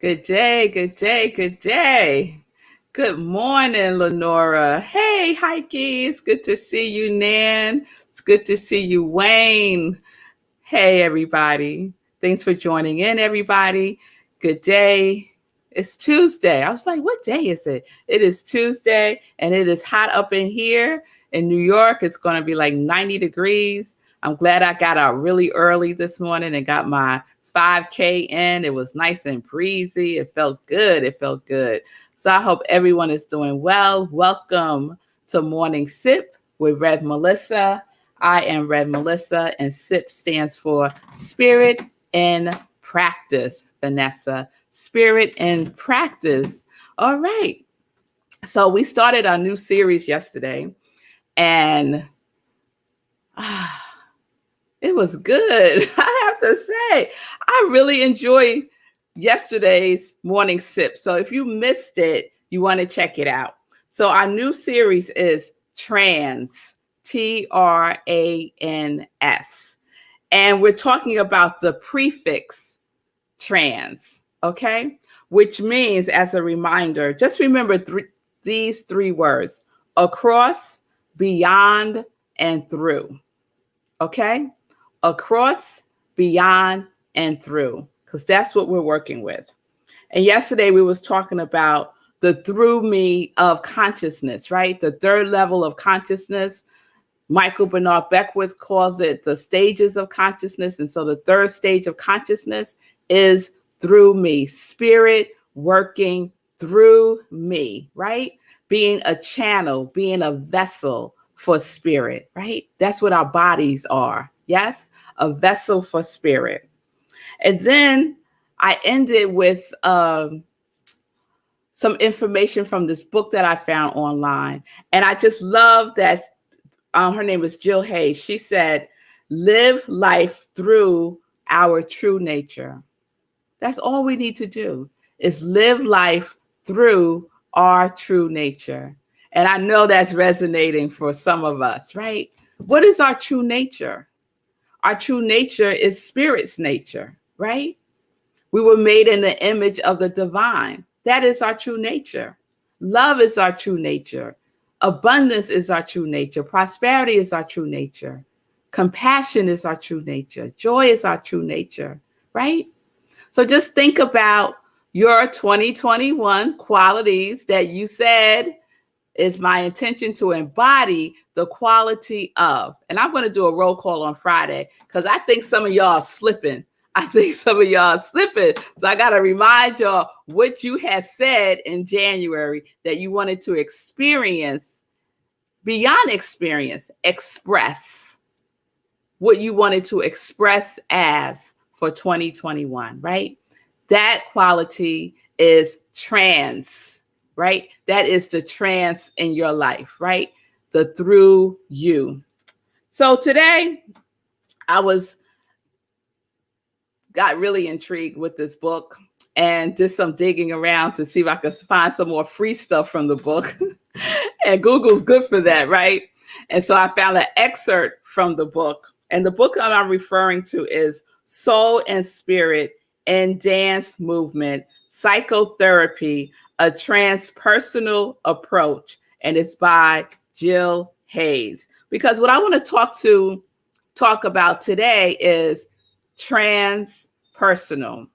Good day, good day, good day. Good morning, Lenora. Hey, Heike, it's good to see you, Nan. It's good to see you, Wayne. Hey, everybody. Thanks for joining in, everybody. Good day. It's Tuesday. I was like, what day is it? It is Tuesday, and it is hot up in here in New York. It's going to be like 90 degrees. I'm glad I got out really early this morning and got my 5K in. It was nice and breezy. It felt good. It felt good. So I hope everyone is doing well. Welcome to Morning Sip with Rev Melissa. I am Rev Melissa, and SIP stands for Spirit in Practice, Vanessa. Spirit in Practice. All right. So we started our new series yesterday, and it was good. I have to say, I really enjoyed yesterday's morning sip. So if you missed it, you want to check it out. So our new series is Trans, Trans. And we're talking about the prefix trans, okay? Which means, as a reminder, just remember these three words: across, beyond, and through, okay? Across, beyond, and through, because that's what we're working with. And yesterday we was talking about the through me of consciousness, right? The third level of consciousness. Michael Bernard Beckwith calls it the stages of consciousness. And so the third stage of consciousness is through me, spirit working through me, right? Being a channel, being a vessel for spirit, right? That's what our bodies are. Yes, a vessel for spirit. And then I ended with some information from this book that I found online. And I just love that her name is Jill Hayes. She said, live life through our true nature. That's all we need to do, is live life through our true nature. And I know that's resonating for some of us, right? What is our true nature? Our true nature is spirit's nature, right? We were made in the image of the divine. That is our true nature. Love is our true nature. Abundance is our true nature. Prosperity is our true nature. Compassion is our true nature. Joy is our true nature, right? So just think about your 2021 qualities that you said is my intention to embody the quality of. And I'm going to do a roll call on Friday because I think some of y'all are slipping. So I got to remind y'all what you had said in January that you wanted to experience, beyond experience, express what you wanted to express as for 2021, right? That quality is trans, right? That is the trans in your life, right? The through you. So today got really intrigued with this book and did some digging around to see if I could find some more free stuff from the book. And Google's good for that, right? And so I found an excerpt from the book. And the book that I'm referring to is Soul and Spirit in Dance Movement, Psychotherapy, a Transpersonal Approach. And it's by Jill Hayes. Because what I want to talk about today is transpersonal.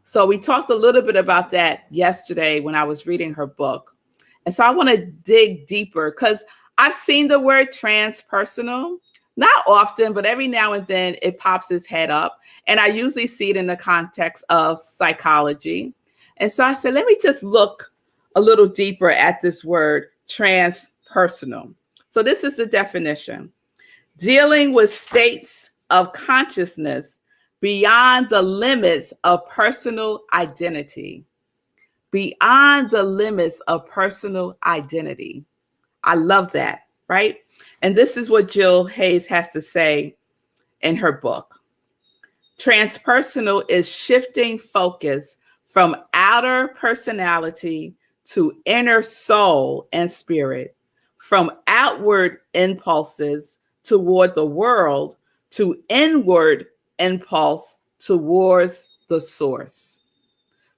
So we talked a little bit about that yesterday when I was reading her book. And so I want to dig deeper because I've seen the word transpersonal, not often, but every now and then it pops its head up. And I usually see it in the context of psychology. And so I said, let me just look a little deeper at this word transpersonal. So this is the definition: dealing with states of consciousness beyond the limits of personal identity. Beyond the limits of personal identity. I love that, right? And this is what Jill Hayes has to say in her book. Transpersonal is shifting focus from outer personality to inner soul and spirit, from outward impulses toward the world to inward impulse towards the source.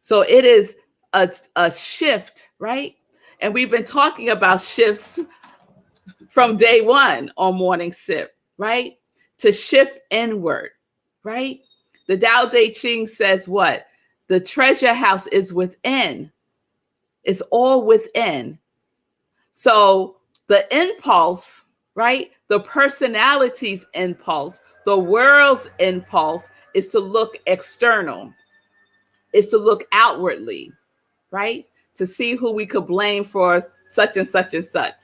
So it is a shift, right? And we've been talking about shifts from day one on Morning Sip, right? To shift inward, right? The Tao Te Ching says what? The treasure house is within. It's all within. So the impulse, right? The personality's impulse, the world's impulse is to look external, is to look outwardly, right? To see who we could blame for such and such and such,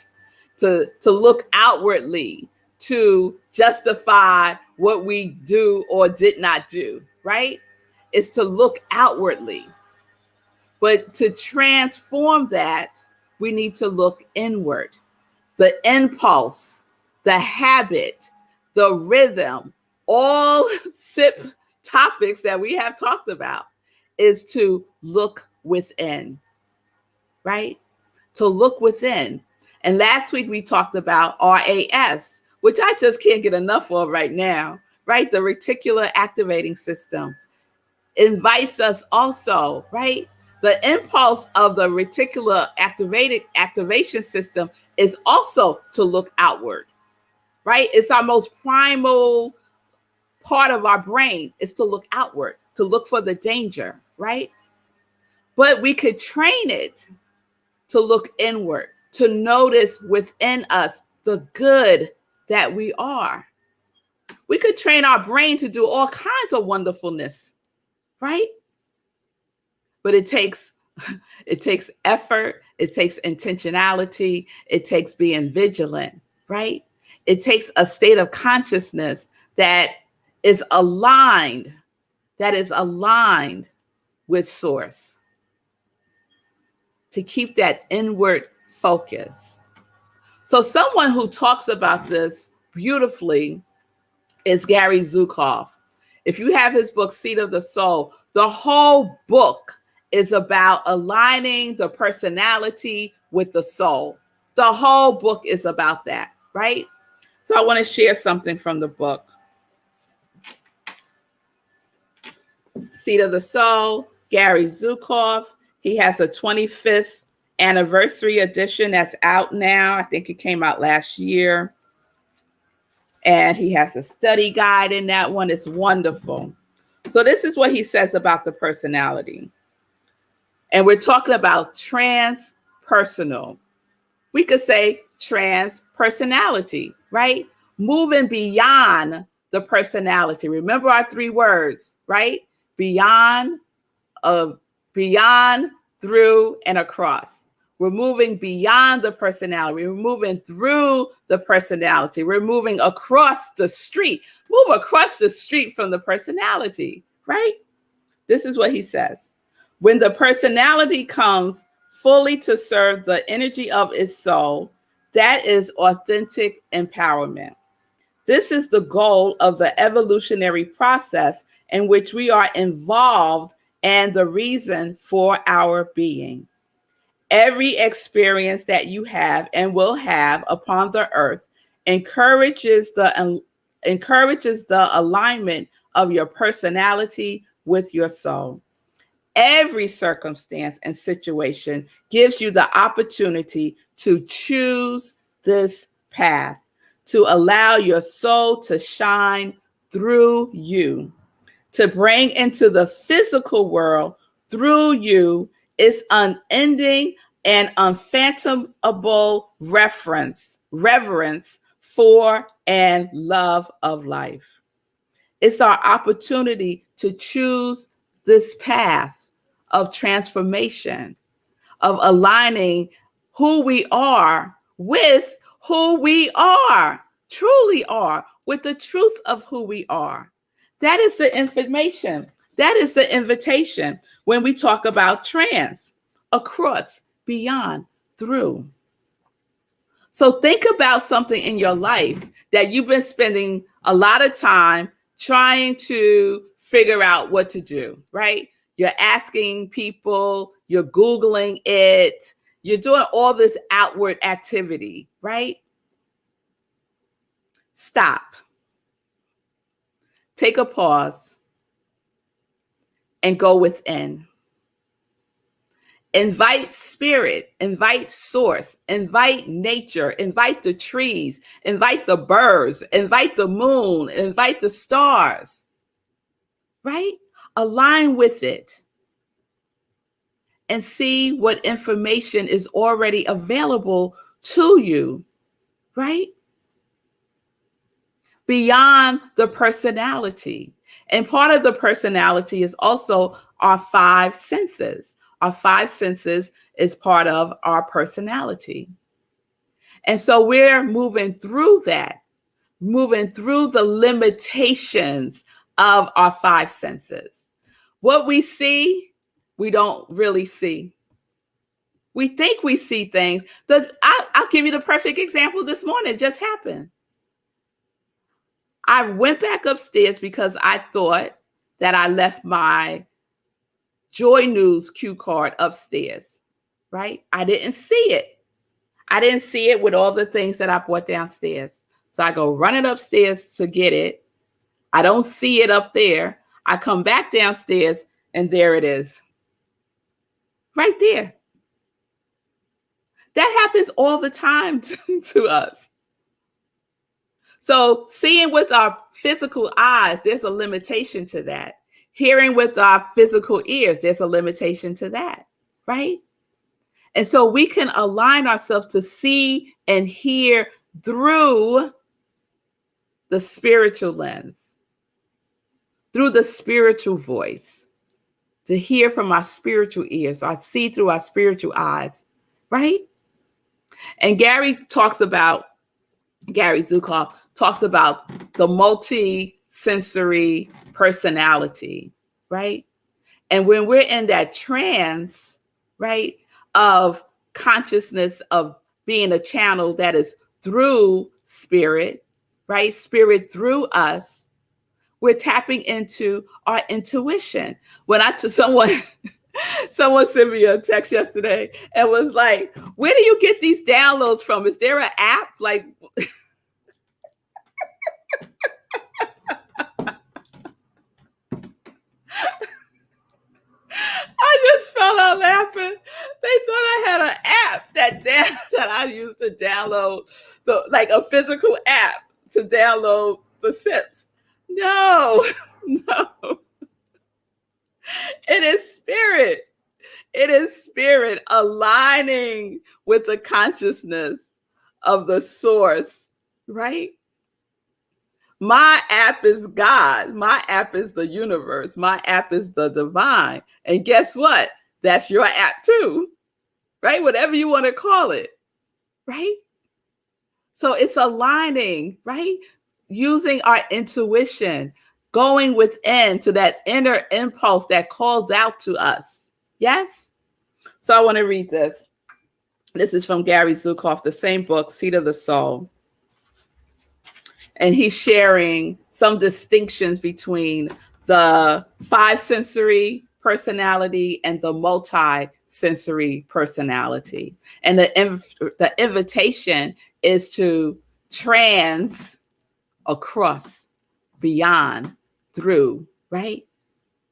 to look outwardly, to justify what we do or did not do, right? Is to look outwardly. But to transform that, we need to look inward. The impulse, the habit, the rhythm, all SIP topics that we have talked about is to look within, right? To look within. And last week we talked about RAS, which I just can't get enough of right now, right? The reticular activating system invites us also, right? The impulse of the reticular activation system is also to look outward, right? It's our most primal part of our brain is to look outward, to look for the danger, right? But we could train it to look inward, to notice within us the good that we are. We could train our brain to do all kinds of wonderfulness, right? But it takes effort, it takes intentionality, it takes being vigilant, right? It takes a state of consciousness that is aligned, with source, to keep that inward focus. So someone who talks about this beautifully is Gary Zukav. If you have his book, Seat of the Soul, the whole book is about aligning the personality with the soul. The whole book is about that, right? So I want to share something from the book. Seat of the Soul, Gary Zukav. He has a 25th anniversary edition that's out now. I think it came out last year. And he has a study guide in that one. It's wonderful. So this is what he says about the personality. And we're talking about transpersonal. We could say transpersonality, right? Moving beyond the personality. Remember our three words, right? Beyond, beyond, through, and across. We're moving beyond the personality. We're moving through the personality. We're moving across the street. Move across the street from the personality, right? This is what he says. When the personality comes fully to serve the energy of its soul, that is authentic empowerment. This is the goal of the evolutionary process in which we are involved and the reason for our being. Every experience that you have and will have upon the earth encourages the alignment of your personality with your soul. Every circumstance and situation gives you the opportunity to choose this path, to allow your soul to shine through you, to bring into the physical world through you its unending and unfathomable reverence for and love of life. It's our opportunity to choose this path of transformation, of aligning who we are with who we are, truly are, with the truth of who we are. That is the information. That is the invitation when we talk about trans, across, beyond, through. So think about something in your life that you've been spending a lot of time trying to figure out what to do, right? You're asking people, you're Googling it, you're doing all this outward activity, right? Stop. Take a pause and go within. Invite spirit, invite source, invite nature, invite the trees, invite the birds, invite the moon, invite the stars, right? Align with it and see what information is already available to you, right? Beyond the personality. And part of the personality is also our five senses. Our five senses is part of our personality. And so we're moving through that, moving through the limitations of our five senses. What we see, we don't really see. We think we see things. I'll give you the perfect example this morning. It just happened. I went back upstairs because I thought that I left my Joy News cue card upstairs, right? I didn't see it. I didn't see it with all the things that I brought downstairs. So I go running upstairs to get it. I don't see it up there. I come back downstairs and there it is. Right there. That happens all the time to us. So seeing with our physical eyes, there's a limitation to that. Hearing with our physical ears, there's a limitation to that, right? And so we can align ourselves to see and hear through the spiritual lens, through the spiritual voice, to hear from our spiritual ears, or see through our spiritual eyes, right? And Gary Zukav talks about the multi-sensory personality, right? And when we're in that trance, right, of consciousness, of being a channel that is through spirit, right? Spirit through us, we're tapping into our intuition. When someone sent me a text yesterday and was like, where do you get these downloads from? Is there an app? Like, I just fell out laughing. They thought I had an app that I used to download, like a physical app to download the SIPs. No, no. It is spirit. It is spirit aligning with the consciousness of the source, right? My app is God. My app is the universe. My app is the divine. And guess what? That's your app too, right? Whatever you want to call it, right? So it's aligning, right? Using our intuition, going within to that inner impulse that calls out to us. Yes? So I want to read this. This is from Gary Zukav, the same book, Seat of the Soul. And he's sharing some distinctions between the five sensory personality and the multi-sensory personality. And the invitation is to trans across, beyond, through, right?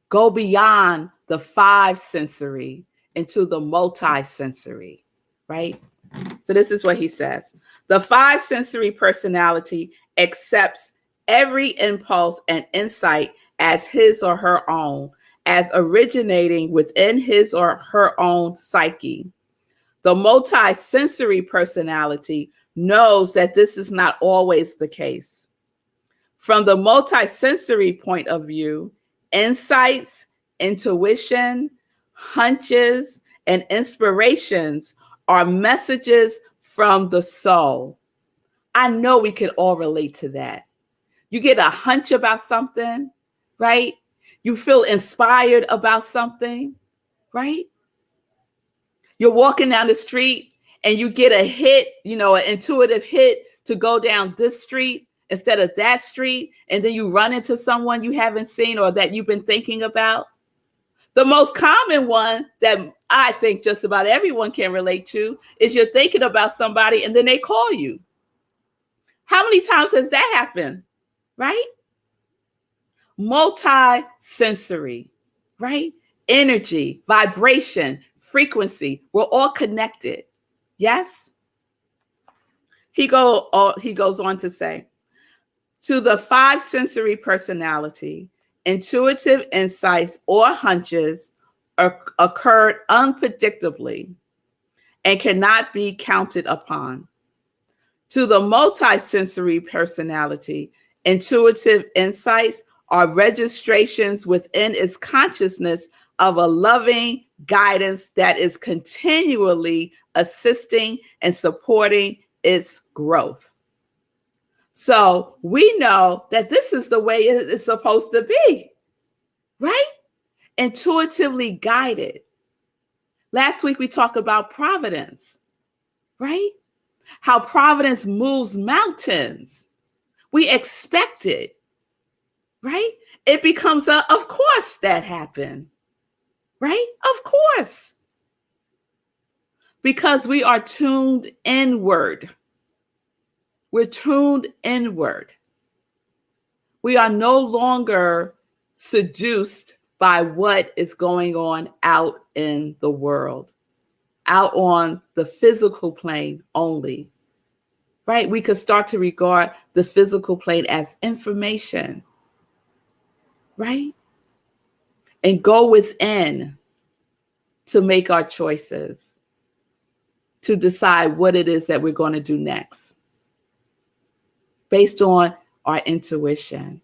Go beyond the five sensory into the multi-sensory, right? So this is what he says. The five sensory personality accepts every impulse and insight as his or her own, as originating within his or her own psyche. The multi-sensory personality knows that this is not always the case. From the multi-sensory point of view, insights, intuition, hunches, and inspirations are messages from the soul. I know we can all relate to that. You get a hunch about something, right? You feel inspired about something, right? You're walking down the street and you get a hit, an intuitive hit to go down this street instead of that street. And then you run into someone you haven't seen or that you've been thinking about. The most common one that I think just about everyone can relate to is you're thinking about somebody and then they call you. How many times has that happened? Right? Multi-sensory, right? Energy, vibration, frequency. We're all connected. Yes? He goes on to say, to the five sensory personality, intuitive insights or hunches occurred unpredictably and cannot be counted upon. To the multisensory personality, intuitive insights are registrations within its consciousness of a loving guidance that is continually assisting and supporting its growth. So we know that this is the way it's supposed to be, right? Intuitively guided. Last week we talked about providence, right? How providence moves mountains. We expect it, right? It becomes of course that happened, right? Of course. Because we are tuned inward. We're tuned inward. We are no longer seduced by what is going on out in the world, out on the physical plane only, right? We could start to regard the physical plane as information, right? And go within to make our choices, to decide what it is that we're going to do next, based on our intuition,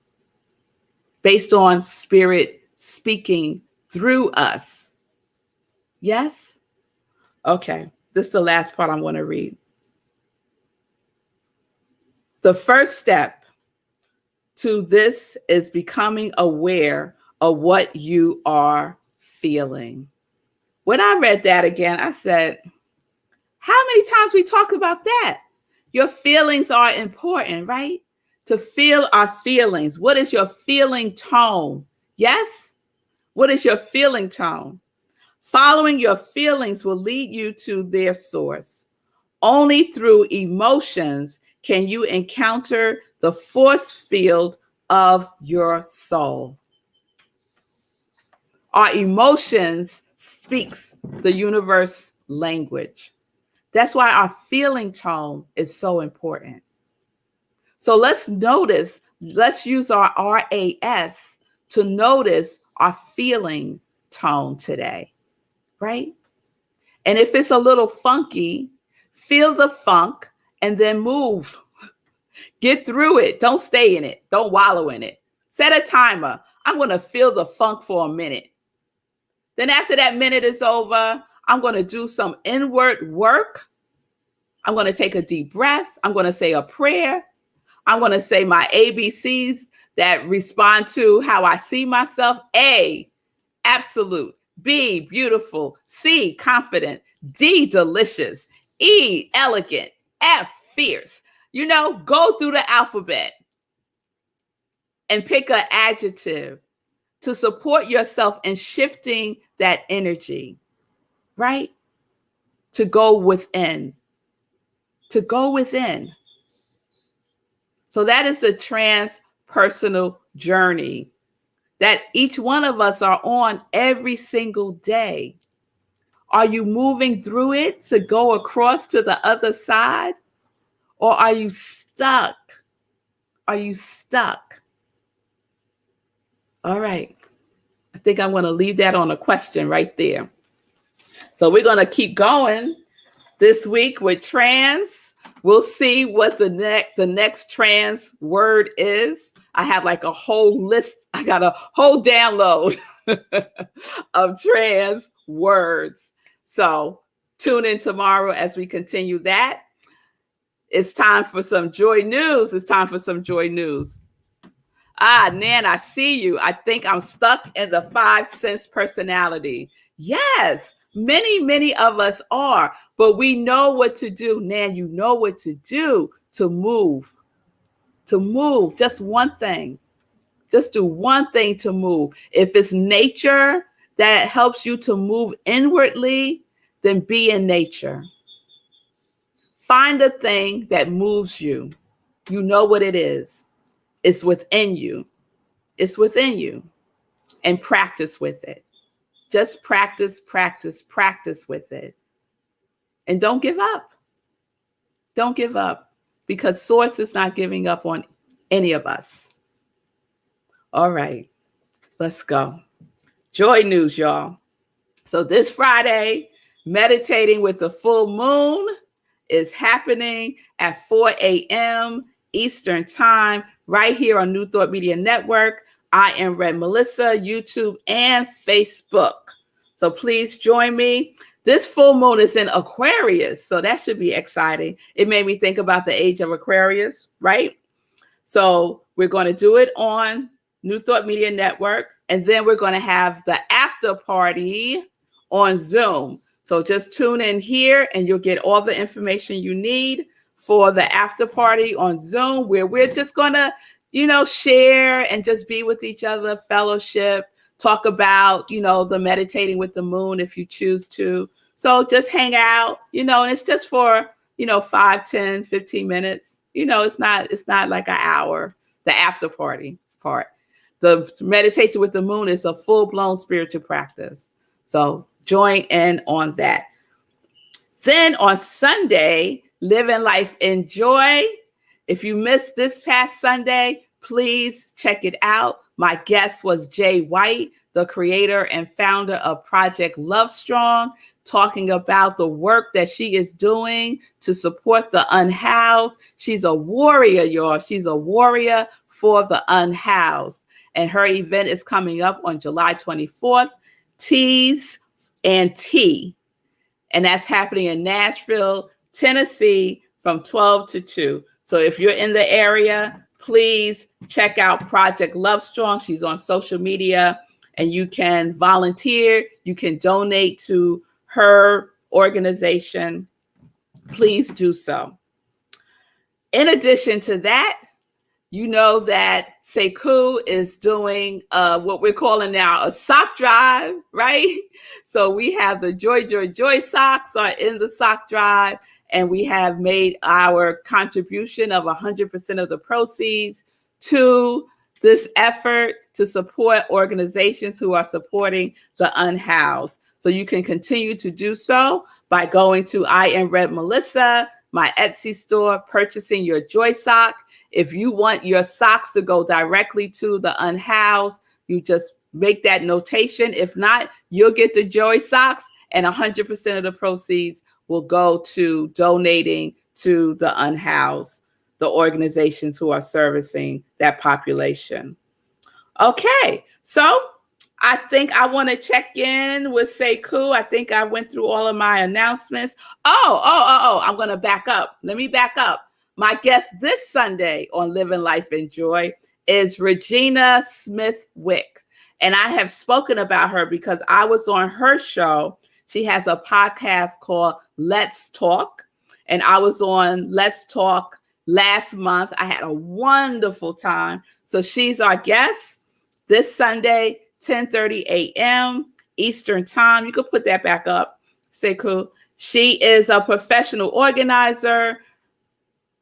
based on spirit speaking through us. Yes? Okay, this is the last part I'm going to read. The first step to this is becoming aware of what you are feeling. When I read that again, I said, how many times we talked about that? Your feelings are important, right? To feel our feelings. What is your feeling tone? Yes? What is your feeling tone? Following your feelings will lead you to their source. Only through emotions can you encounter the force field of your soul. Our emotions speaks the universe language. That's why our feeling tone is so important. So let's use our RAS to notice our feeling tone today, right? And if it's a little funky, feel the funk and then move. Get through it. Don't stay in it. Don't wallow in it. Set a timer. I'm going to feel the funk for a minute. Then after that minute is over, I'm going to do some inward work. I'm going to take a deep breath. I'm going to say a prayer. I'm going to say my ABCs that respond to how I see myself. A, absolute. B, beautiful. C, confident. D, delicious. E, elegant. F, fierce. Go through the alphabet and pick an adjective to support yourself in shifting that energy, right? To go within. To go within. So that is the transpersonal journey that each one of us are on every single day. Are you moving through it to go across to the other side? Or are you stuck? Are you stuck? All right. I think I'm going to leave that on a question right there. So we're going to keep going this week with trans. We'll see what the next trans word is. I have like a whole list. I got a whole download of trans words. So tune in tomorrow as we continue that. It's time for some joy news. It's time for some joy news. Nan, I see you. I think I'm stuck in the 5 sense personality. Yes, many of us are, but we know what to do. Nan, you know what to do to move. To move, just one thing. Just do one thing to move. If it's nature that helps you to move inwardly, then be in nature. Find a thing that moves you. You know what it is. It's within you. It's within you. And practice with it. Just practice, practice, practice with it. And don't give up. Don't give up, because Source is not giving up on any of us. All right, let's go. Joy news, y'all. So this Friday, Meditating with the Full Moon is happening at 4 a.m. Eastern Time, right here on New Thought Media Network. I am Red Melissa, YouTube and Facebook. So please join me. This full moon is in Aquarius, so that should be exciting. It made me think about the age of Aquarius, right? So we're going to do it on New Thought Media Network, and then we're going to have the after party on Zoom. So just tune in here and you'll get all the information you need for the after party on Zoom, where we're just going to, share and just be with each other, fellowship, talk about, the meditating with the moon if you choose to. So just hang out, and it's just for, 5, 10, 15 minutes. It's not like an hour, the after party part. The meditation with the moon is a full-blown spiritual practice. So join in on that. Then on Sunday, Living Life in Joy. If you missed this past Sunday, please check it out. My guest was Jay White, the creator and founder of Project Love Strong, talking about the work that she is doing to support the unhoused. She's a warrior, y'all. She's a warrior for the unhoused. And her event is coming up on July 24th, Teas and Tea. And that's happening in Nashville, Tennessee from 12 to 2. So if you're in the area, please check out Project Love Strong. She's on social media and you can volunteer. You can donate to her organization. Please do so. In addition to that, you know that Sekou is doing what we're calling now a sock drive, right? So we have the Joy, Joy, Joy socks are in the sock drive, and we have made our contribution of 100% of the proceeds to this effort to support organizations who are supporting the unhoused. So you can continue to do so by going to I Am Red Melissa, my Etsy store, purchasing your Joy sock. If you want your socks to go directly to the unhoused, you just make that notation. If not, you'll get the Joy socks, and 100% of the proceeds will go to donating to the unhoused, the organizations who are servicing that population. Okay, so I think I want to check in with Sekou. I think I went through all of my announcements. I'm going to back up. Let me back up. My guest this Sunday on Living Life in Joy is Regina Smith-Wick. And I have spoken about her because I was on her show. She has a podcast called Let's Talk. And I was on Let's Talk last month. I had a wonderful time. So she's our guest this Sunday, 10:30 a.m. Eastern Time. You could put that back up, Sekou. She is a professional organizer.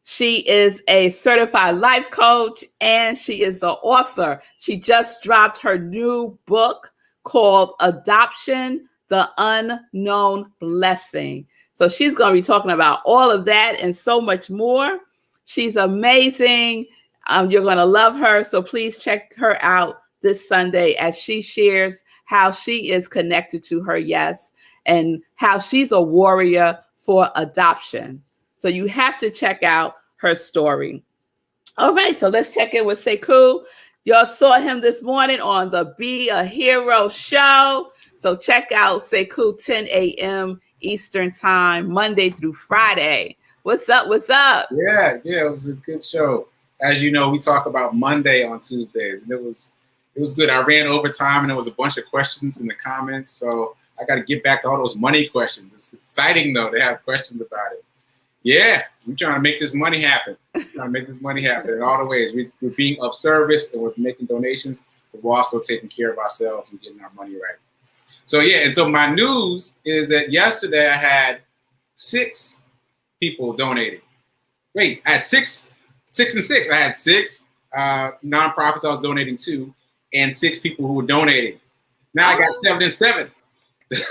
She is a certified life coach, and she is the author. She just dropped her new book called Adoption, the Unknown Blessing. So she's going to be talking about all of that and so much more. She's amazing. You're going to love her. So please check her out this Sunday as she shares how she is connected to her yes and how she's a warrior for adoption. So you have to check out her story. All right, so let's check in with Sekou. Y'all saw him this morning on the Be a Hero show. So check out Sekou 10 a.m. Eastern Time, Monday through Friday. What's up? What's up? Yeah, it was a good show. As you know, we talk about Monday on Tuesdays, and it was good. I ran overtime, and there was a bunch of questions in the comments, so I got to get back to all those money questions. It's exciting, though, to have questions about it. Yeah, we're trying to make this money happen. In all the ways. We're being of service, and we're making donations, but we're also taking care of ourselves and getting our money right. So, yeah, and so my news is that yesterday I had 6 people donating. Wait, I had 6 and 6. I had 6 nonprofits I was donating to and 6 people who were donating. Now I got 7 and 7.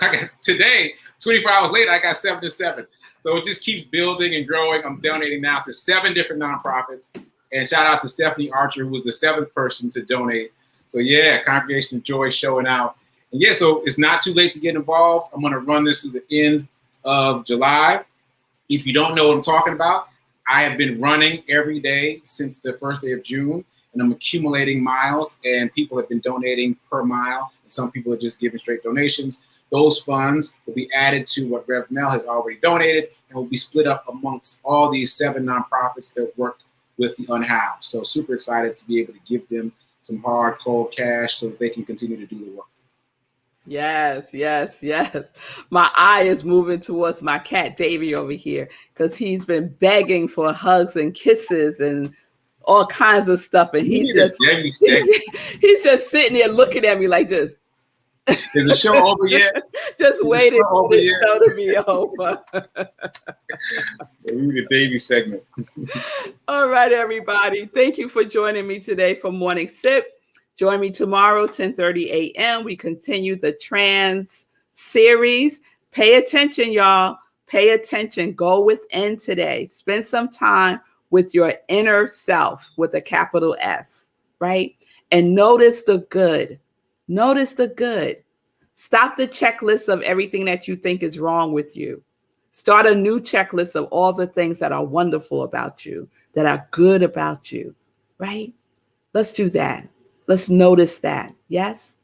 I got today, 24 hours later, I got 7 and 7. So it just keeps building and growing. I'm donating now to 7 different nonprofits. And shout out to Stephanie Archer, who was the 7th person to donate. So yeah, Congregation of Joy showing out. And yeah, so it's not too late to get involved. I'm going to run this through the end of July. If you don't know what I'm talking about, I have been running every day since the first day of June, and I'm accumulating miles, and people have been donating per mile, and some people are just giving straight donations. Those funds will be added to what Rev Mel has already donated and will be split up amongst all these 7 nonprofits that work with the unhoused. So super excited to be able to give them some hard, cold cash so that they can continue to do the work. Yes, yes, yes. My eye is moving towards my cat Davy over here because he's been begging for hugs and kisses and all kinds of stuff. And he's just sitting there looking at me like this. Is the show over yet? Just waiting for the show to be over. We need a Davy segment. All right, everybody. Thank you for joining me today for Morning Sip. Join me tomorrow, 10:30 a.m. We continue the trans series. Pay attention, y'all. Pay attention. Go within today. Spend some time with your inner self with a capital S, right? And notice the good. Notice the good. Stop the checklist of everything that you think is wrong with you. Start a new checklist of all the things that are wonderful about you, that are good about you, right? Let's do that. Let's notice that. Yes?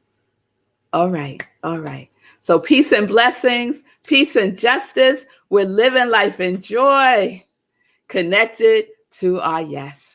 All right. All right. So peace and blessings, peace and justice. We're living life in joy, connected to our yes.